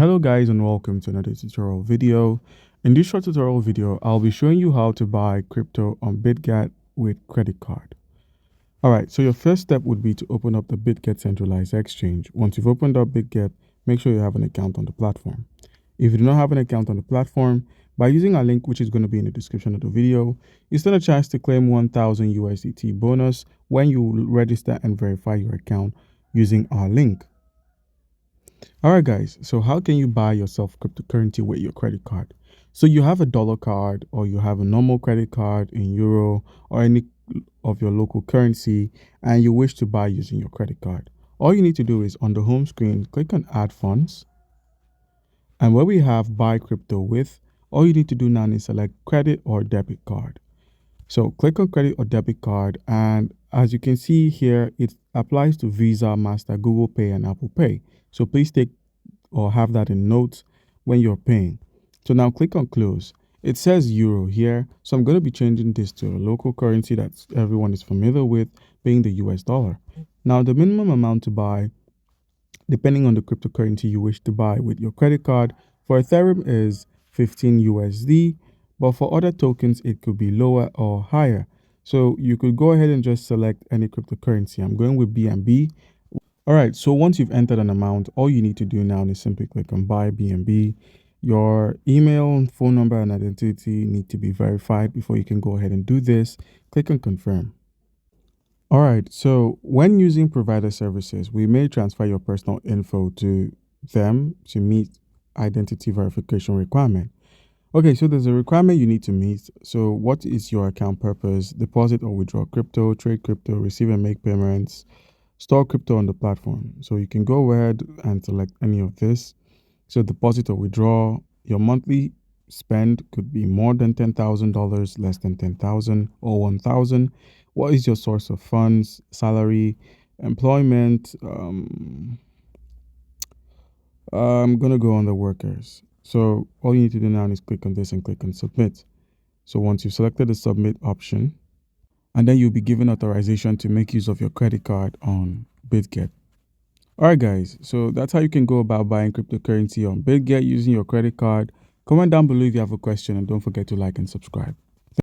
Hello guys and welcome to another tutorial video. In this short tutorial video, I'll be showing you how to buy crypto on Bitget with credit card. Alright, so your first step would be to open up the Bitget centralized exchange. Once you've opened up Bitget, make sure you have an account on the platform. If you do not have an account on the platform, by using our link, which is going to be in the description of the video, you stand a chance to claim 1000 USDT bonus when you register and verify your account using our link. Alright guys, so how can you buy yourself cryptocurrency with your credit card? So you have a dollar card or you have a normal credit card in euro or any of your local currency and you wish to buy using your credit card. All you need to do is on the home screen, click on add funds, and where we have buy crypto with, all you need to do now is select credit or debit card. So click on credit or debit card, and as you can see here, it applies to Visa, Master, Google Pay, and Apple Pay. So please take or have that in notes when you're paying. So now click on close. It says euro here, so I'm going to be changing this to a local currency that everyone is familiar with, being the US dollar. Now the minimum amount to buy, depending on the cryptocurrency you wish to buy with your credit card, for Ethereum is 15 USD, but for other tokens it could be lower or higher. So you could go ahead and just select any cryptocurrency. I'm going with BNB. All right, so once you've entered an amount, all you need to do now is simply click on buy BNB. Your email, phone number, and identity need to be verified before you can go ahead and do this. Click on confirm. All right, so when using provider services, we may transfer your personal info to them to meet identity verification requirement. Okay, so there's a requirement you need to meet. So what is your account purpose? Deposit or withdraw crypto, trade crypto, receive and make payments, store crypto on the platform. So you can go ahead and select any of this. So deposit or withdraw, your monthly spend could be more than $10,000, less than 10,000 or 1,000. What is your source of funds, salary, employment? I'm going to go on the workers. So all you need to do now is click on this and click on submit. So once you've selected the submit option, and then you'll be given authorization to make use of your credit card on Bitget. Alright guys, so that's how you can go about buying cryptocurrency on Bitget using your credit card. Comment down below if you have a question and don't forget to like and subscribe.